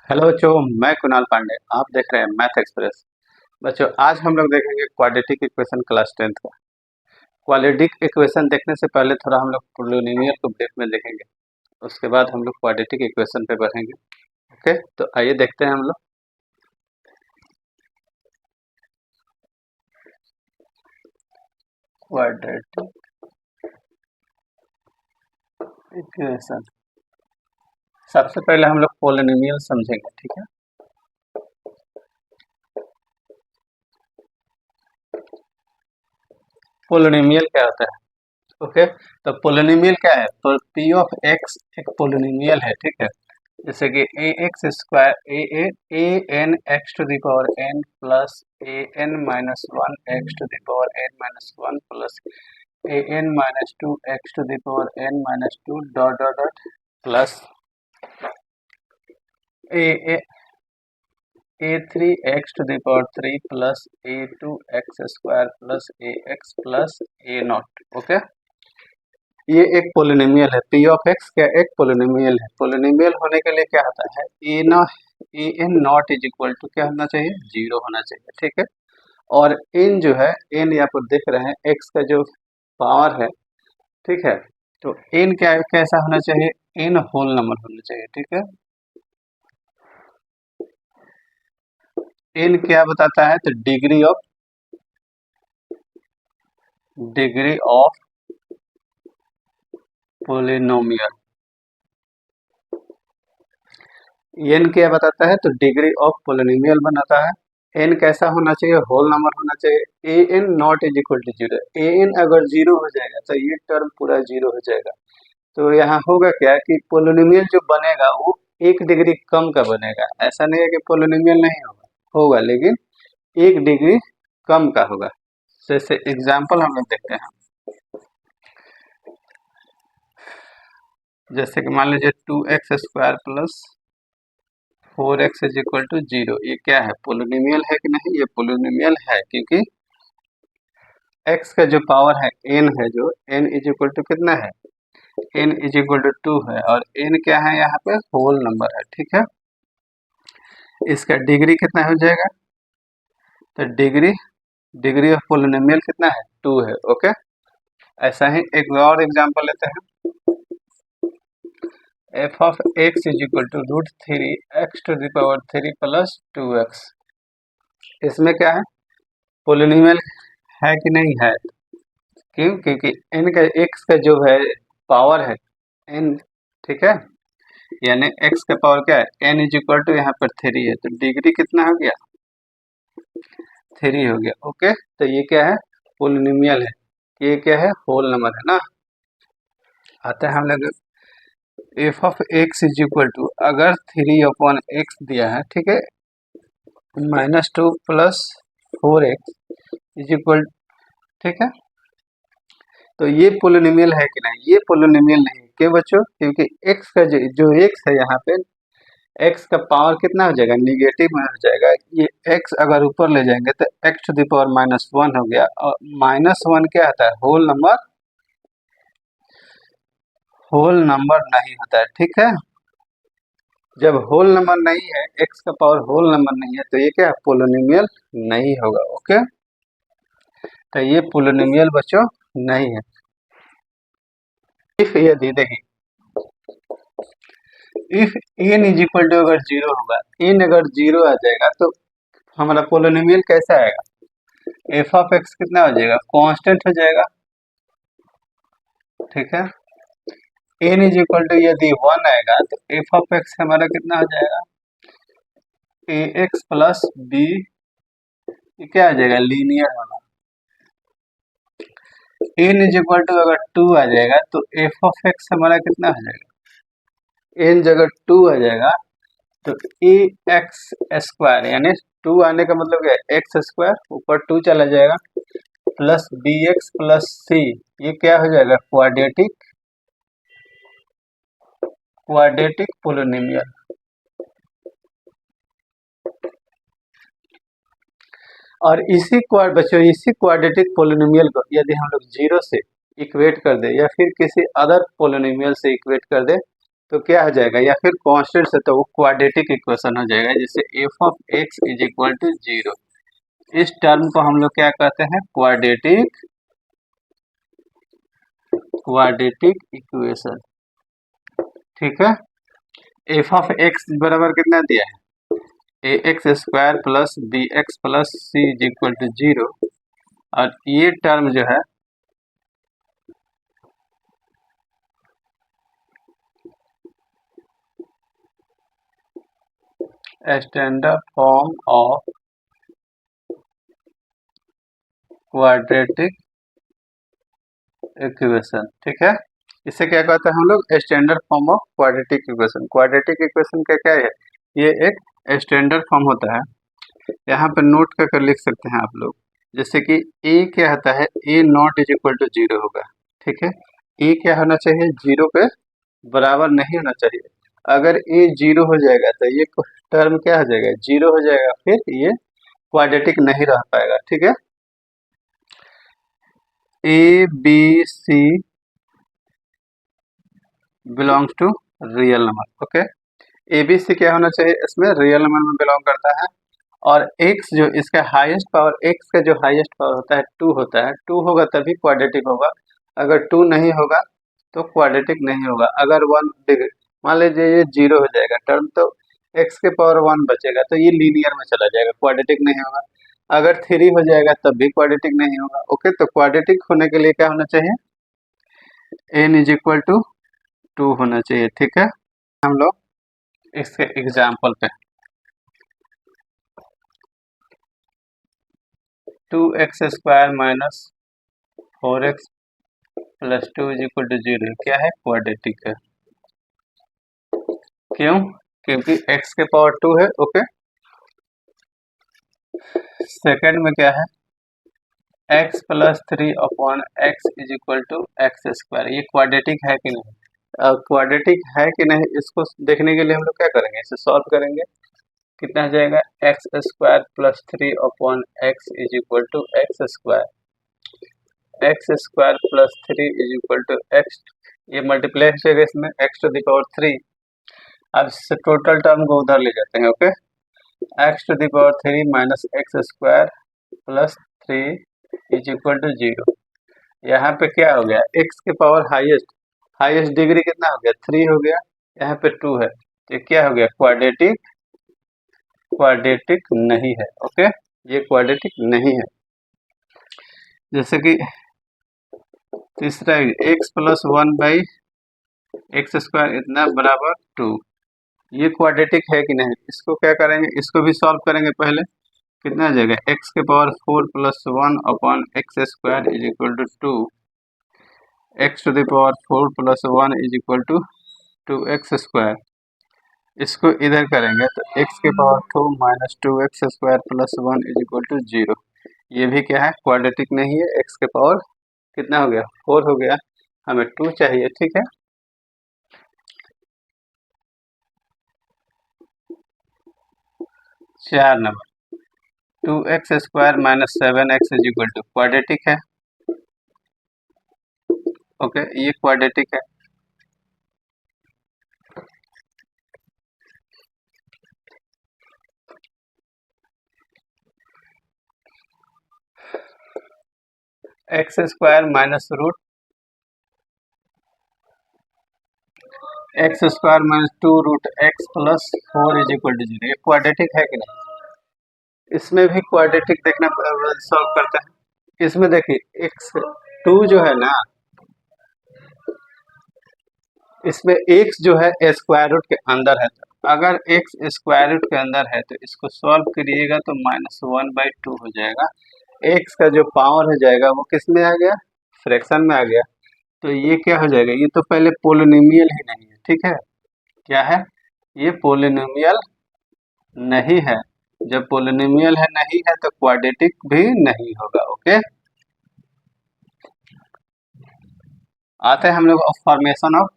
Hello बच्चों, मैं कुणाल पांडे। आप देख रहे हैं मैथ एक्सप्रेस। बच्चों, आज हम लोग देखेंगे क्वाड्रेटिक इक्वेशन क्लास 10th का। क्वाड्रेटिक इक्वेशन देखने से पहले थोड़ा हम लोग पॉलिनोमियल को ब्रीफ में देखेंगे। उसके बाद हम लोग क्वाड्रेटिक इक्वेशन पे बढ़ेंगे। ओके, तो आइए देखते हैं हम लोग। क्वाड्रेटिक इक्वेशन, सबसे पहले हम लोग पॉलिनोमियल समझेंगे, ठीक है। पॉलिनोमियल क्या होता है? ओके, तो पॉलिनोमियल क्या है? तो पी ऑफ एक्स एक पॉलिनोमियल है, ठीक है। जैसे कि A x square A N X to the power N plus A N minus one X to the power N minus one plus A N minus two X to the power N minus two dot dot dot plus A A three x to the power three plus A two x square plus A X plus A not. Okay, ये एक polynomial है। P of x क्या एक polynomial है। Polynomial होने के लिए क्या होता है? A N not is equal to क्या होना चाहिए? जीरो होना चाहिए, ठीक है। और एन जो है, एन यहाँ पर देख रहे हैं एक्स का जो पावर है, ठीक है। तो एन क्या कैसा होना चाहिए? एन होल नंबर होना चाहिए, ठीक है। एन क्या बताता है? तो डिग्री ऑफ पोलिनोमियल। एन क्या बताता है? तो डिग्री ऑफ पोलिनोमियल बनाता है। एन कैसा होना चाहिए? होल नंबर होना चाहिए। A N not is equal to zero. A N अगर जीरो हो जाएगा तो ये टर्म पूरा जीरो हो जाएगा। तो यहाँ होगा क्या कि पोलिनोमियल जो बनेगा वो एक डिग्री कम का बनेगा। ऐसा नहीं है कि पोलिनोमियल नहीं होगा, होगा, लेकिन एक डिग्री कम का होगा। जैसे एग्जाम्पल हम लोग देखते हैं। जैसे कि मान लीजिए two x square plus four x is equal to zero. ये क्या है? पोलिनोमियल है कि नहीं? ये पोलिनोमियल है, क्योंकि x का जो पावर है n है, जो n इज इक्वल टू कितना है? n is equal to two है, और n क्या है? यहाँ पे होल नंबर है, ठीक है। इसका डिग्री कितना हो जाएगा? तो डिग्री ऑफ पोलिनोमियल कितना है? टू है। ओके, ऐसा ही एक और एग्जांपल लेते हैं। F of x is equal to root three x to the power three plus two x. इसमें क्या है? पोलिनोमियल है कि नहीं है? क्यों? क्योंकि n का x का जो है पावर है n, ठीक है। यानी x का पावर क्या है? n इज इक्वल टू यहाँ पर थ्री है, तो डिग्री कितना हो गया? थ्री हो गया। ओके, तो ये क्या है? पोलिनोमियल है। ये क्या है? होल नंबर है ना। आते हैं हम लोग f of x is equal to, अगर थ्री अपॉन एक्स दिया है, ठीक है, minus two plus four x is equal, ठीक है। तो ये पोलिनोमियल है कि नहीं? ये पोलिनोमियल नहीं है। क्यों बच्चों? क्योंकि x का जो x है यहाँ पे, x का पावर कितना हो जाएगा? निगेटिव में हो जाएगा। ये x अगर ऊपर ले जाएंगे तो x to the power minus one हो गया, और माइनस वन क्या होता है? होल नंबर नहीं होता है, ठीक है। जब होल नंबर नहीं है, x का पावर होल नंबर नहीं है, तो ये क्या? पोलिनोमियल नहीं होगा। ओके, तो ये पोलिनोमियल बच्चों नहीं है। इफ यदि देखिए, if n is equal to अगर जीरो होगा, एन अगर जीरो आ जाएगा तो हमारा पोलिनोमियल कैसा आएगा? एफ ऑफ एक्स कितना हो जाएगा? कांस्टेंट हो जाएगा, ठीक है। एन इज इक्वल टू यदि वन आएगा तो एफ ऑफ एक्स हमारा कितना हो जाएगा? ए एक्स प्लस बी। ये क्या आ जाएगा? लीनियर होना। एन इज इक्वल टू अगर टू आ जाएगा तो एफ ऑफ एक्स हमारा कितना हो जाएगा? एन जगह टू आ जाएगा तो ए एक्स स्क्वायर, यानी टू आने का मतलब क्या है? एक्स स्क्वायर, ऊपर टू चला जाएगा, प्लस बी एक्स प्लस सी। ये क्या हो जाएगा? Quadratic polynomial. और इसी क्वाड्रेटिक पोलिनोमियल को यदि हम लोग जीरो से इक्वेट कर दे, या फिर किसी अदर पोलिनोमियल से इक्वेट कर दे, तो क्या हो जाएगा, या फिर कांस्टेंट से तो वो क्वाड्रेटिक इक्वेशन हो जाएगा, जैसे f of x is equal to 0। इस टर्म को हम लोग क्या कहते हैं, क्वाड्रेटिक क्वाड्रेटिक इक्वेशन। ठीक है, एफ ऑफ एक्स बराबर कितना दिया है, a x square plus b x plus c is equal to 0। और ये टर्म जो है standard form of quadratic equation. ठीक है, इसे क्या कहते हैं हम लोग, standard form of quadratic equation. Quadratic equation का क्या है, ये एक स्टैंडर्ड फॉर्म होता है। यहाँ पे नोट कर लिख सकते हैं आप लोग, जैसे कि ए क्या होता है, ए नॉट इज इक्वल टू 0 होगा। ठीक है, ए क्या होना चाहिए, 0 पे बराबर नहीं होना चाहिए। अगर ए 0 हो जाएगा तो ये टर्म क्या हो जाएगा, 0 हो जाएगा, फिर ये क्वाड्रेटिक नहीं रह पाएगा। ठीक है, A B C belongs to real number. Okay, A B C क्या होना चाहिए, इसमें रियल नंबर में बिलोंग करता है। और x जो इसका हाईएस्ट पावर, x का जो हाईएस्ट पावर होता है 2 होता है, 2 होगा तभी क्वाड्रेटिक होगा। अगर 2 नहीं होगा तो क्वाड्रेटिक नहीं होगा। अगर 1 डिग्री मान लीजिए ये 0 हो जाएगा टर्म, तो x के पावर 1 बचेगा, तो ये लीनियर में चला जाएगा, क्वाड्रेटिक नहीं होगा। अगर 3 हो जाएगा तब भी क्वाड्रेटिक नहीं होगा। ओके, तो क्वाड्रेटिक होने के लिए क्या होना चाहिए, n इज इक्वल टू 2 होना चाहिए। ठीक है, हम लोग इसके एग्जाम्पल पे 2x square minus 4x plus 2 is equal to 0 क्या है, क्वाड्रेटिक है। क्यों, क्योंकि x के पावर 2 है। ओके, सेकंड में क्या है, x plus 3 upon x is equal to x square, ये क्वाड्रेटिक है कि नहीं। क्वाड्रेटिक है कि नहीं इसको देखने के लिए हम लोग क्या करेंगे, इसे सॉल्व करेंगे। कितना हो जाएगा, x square plus 3 upon x is equal to x square, x square plus 3 is equal to x, ये मल्टीप्लाई हो जाएगा इसमें x टू द पावर 3। अब इससे टोटल टर्म को उधर ले जाते हैं। Okay, x to the power 3 minus x square plus 3 is equal to 0। यहाँ पे क्या हो गया, x के पावर हाईएस्ट, हाईएस्ट डिग्री कितना हो गया, 3 हो गया, यहाँ पे 2 है, तो ये क्या हो गया, क्वाड्रेटिक क्वाड्रेटिक नहीं है। ओके, ये क्वाड्रेटिक नहीं है। जैसे कि तीसरा, x plus 1 by x square इतना बराबर 2, ये क्वाड्रेटिक है कि नहीं, इसको क्या करेंगे, इसको भी सॉल्व करेंगे। पहले कितना आ जाएगा, x के power 4 plus 1 upon x square is equal to 2, x to the power 4 plus 1 is equal to 2x square. इसको इधर करेंगे तो x के power 2 minus 2x square plus 1 is equal to 0, ये भी क्या है, क्वाड्रेटिक नहीं है। x के पावर कितना हो गया, 4 हो गया, हमें 2 चाहिए। ठीक है, चार number 2x square minus 7x is equal to, quadratic है। ओके, ये क्वाड्रेटिक है। X square minus root x square minus 2 root x plus 4 is equal to 0, ये क्वाड्रेटिक है कि नहीं। इसमें भी क्वाड्रेटिक देखना सॉल्व करते हैं। इसमें देखिए एक्स 2 जो है ना, इसमें x जो है स्क्वायर रूट के अंदर है, तो अगर x स्क्वायर रूट के अंदर है तो इसको सॉल्व करिएगा तो -1/2 हो जाएगा। x का जो पावर हो जाएगा वो किस में आ गया, फ्रैक्शन में आ गया, तो ये क्या हो जाएगा, ये तो पहले पोलिनोमियल ही नहीं है। ठीक है, क्या है, ये पोलिनोमियल नहीं है। जब पोलिनोमियल है नहीं है तो क्वाड्रेटिक भी नहीं होगा। ओके, आते हैं हम लोग फॉर्मेशन ऑफ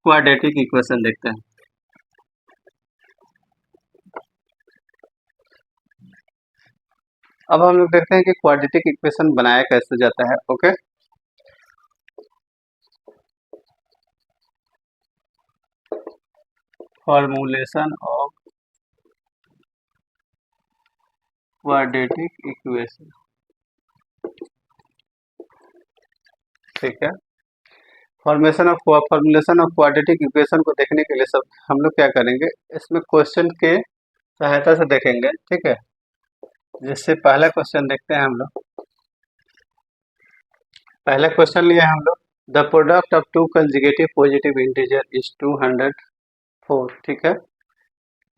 क्वाड्रेटिक इक्वेशन देखते हैं। अब हम लोग देखते हैं कि क्वाड्रेटिक इक्वेशन बनाया कैसे जाता है। Okay, formulation of quadratic equation. ठीक है, फॉर्मूलेशन ऑफ क्वाड्रेटिक इक्वेशन को देखने के लिए सब हम लोग क्या करेंगे, इसमें क्वेश्चन के सहायता से देखेंगे। ठीक है, जिससे पहला क्वेश्चन देखते हैं हम लोग। पहला क्वेश्चन लिया हम लोग, the product of two conjugative positive integer is 204। ठीक है,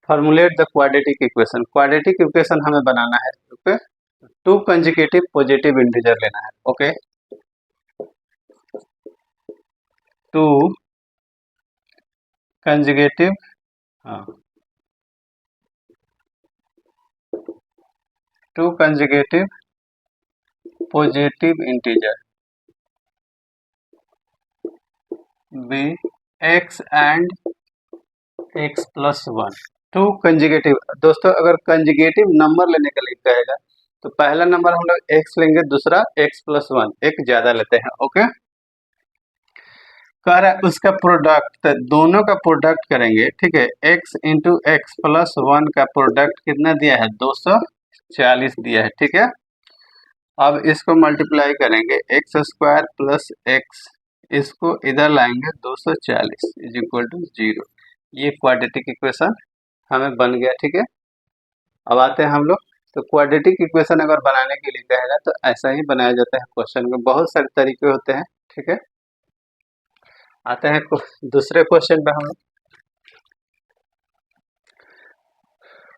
formulate the quadratic equation. Quadratic equation हमें बनाना है। Okay, two conjugative positive integer लेना है। ओके, टू कंजुगेटिव, हाँ, two conjugative positive integer be x and x plus one. Two conjugative, दोस्तों अगर कंजुगेटिव नंबर लेने के लिए कहेगा तो पहला नंबर हम लोग एक्स लेंगे, दूसरा एक्स प्लस वन, एक ज्यादा लेते हैं। ओके, कह रहा है उसका प्रोडक्ट, तो दोनों का प्रोडक्ट करेंगे। ठीक है, x into x plus one का प्रोडक्ट कितना दिया है, 240 दिया है। ठीक है, अब इसको मल्टीप्लाई करेंगे, एक्स स्क्वायर प्लस एक्स, इसको इधर लाएंगे 240 इज इक्वल टू 0। ये क्वाड्रेटिक इक्वेशन हमें बन गया। ठीक है, अब आते हैं हम लोग, तो क्वाड्रेटिक इक्वेशन अगर बनाने के लिए कहेगा तो ऐसा ही बनाया जाता है। क्वेश्चन में बहुत सारे तरीके होते हैं। ठीक है, आते हैं दूसरे क्वेश्चन पे हम लोग।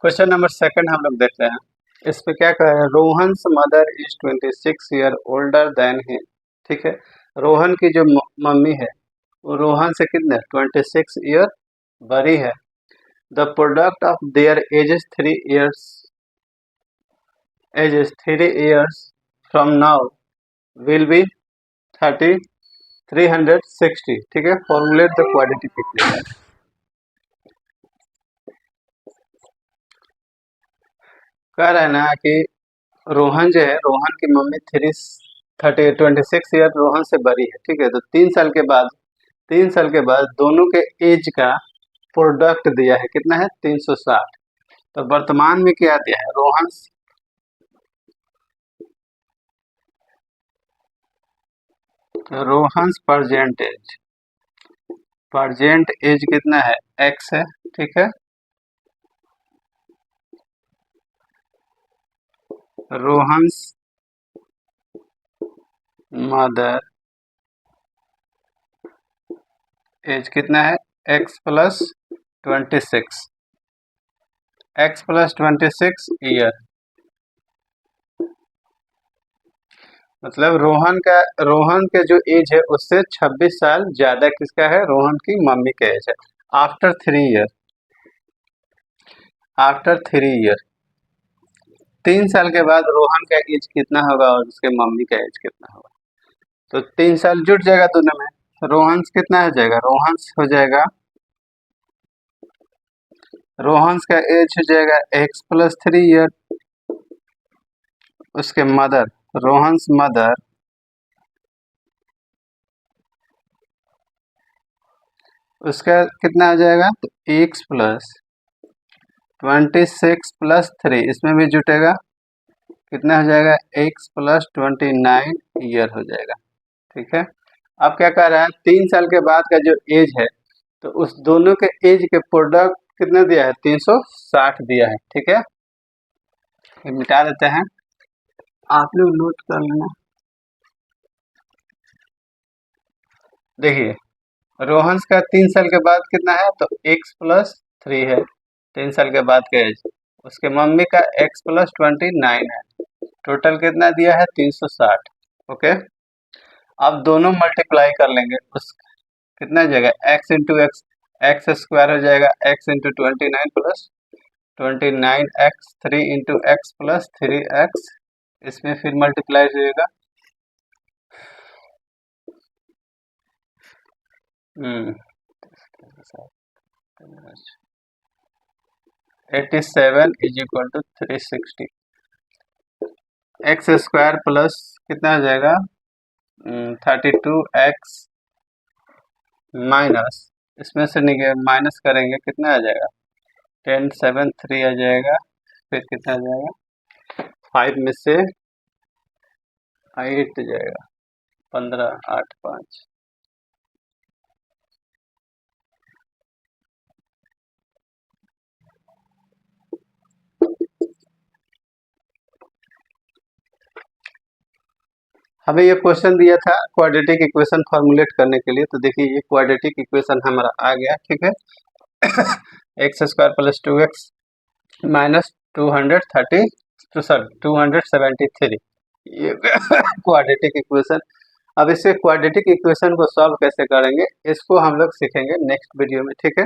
क्वेश्चन नंबर सेकंड हम लोग देखते हैं। इस पे क्या कह रहा है, Rohan's mother is 26 year older than him. ठीक है, रोहन की जो मम्मी है वो रोहन से कितने 26 ईयर बड़ी है। The product of their edges 3 years from now will be 360। ठीक है, फॉर्मुलेट द क्वाड्रेटिक इक्वेशन। कह रहा है ना कि रोहन जो है, रोहन की मम्मी 26 ईयर रोहन से बड़ी है। ठीक है, तो 3 साल के बाद दोनों के एज का प्रोडक्ट दिया है, कितना है 360। तो वर्तमान में क्या दिया है, रोहन्स प्रजेंट एज कितना है, एक्स है। ठीक है, रोहन्स मदर एज कितना है, एक्स प्लस 26 ईयर। मतलब रोहन के जो एज है उससे 26 साल ज्यादा किसका है, रोहन की मम्मी का एज है। आफ्टर 3 ईयर 3 साल के बाद रोहन का एज कितना होगा और उसके मम्मी का एज कितना होगा, तो 3 साल जुट जाएगा दोनों में। रोहन्स कितना हो जाएगा, रोहन्स का एज हो जाएगा एक्स प्लस 3 ईयर। उसके रोहन्स मदर उसका कितना आ जाएगा, तो एक्स प्लस 26 प्लस 3, इसमें भी जुटेगा, कितना हो जाएगा, एक्स प्लस 29 ईयर हो जाएगा। ठीक है, अब क्या कह रहा है, 3 साल के बाद का जो एज है, तो उस दोनों के एज के प्रोडक्ट कितना दिया है, 360 दिया है। ठीक है, ये मिटा देते हैं, आप लोग नोट कर लेना। देखिए, रोहन्स का 3 साल के बाद कितना है, तो एक्स प्लस 3 है 3 साल के बाद का एज। उसके मम्मी का एक्स प्लस 29 है, टोटल कितना दिया है, 360। ओके, अब दोनों मल्टीप्लाई कर लेंगे, उस कितना हो जाएगा, x into x, x square हो जाएगा, x into 29 plus 29x, 3 into x plus 3x, इसमें फिर मल्टीप्लाई होगा। 87 is equal to 360। X square plus कितना हो जाएगा, 32x माइनस इसमें से माइनस करेंगे कितना आ जाएगा, 10 7 3 आ जाएगा, फिर कितना आ जाएगा, 5 में से 8 जाएगा, 15 8 5। हमें ये क्वेश्चन दिया था क्वाड्रेटिक इक्वेशन फॉर्मुलेट करने के लिए, तो देखिए ये क्वाड्रेटिक इक्वेशन हमारा आ गया, ठीक है। X square plus 2x minus 230 sorry 273, ये क्वाड्रेटिक इक्वेशन। अब इसे क्वाड्रेटिक इक्वेशन को सॉल्व कैसे करेंगे इसको हम लोग सीखेंगे नेक्स्ट वीडियो में, ठीक है।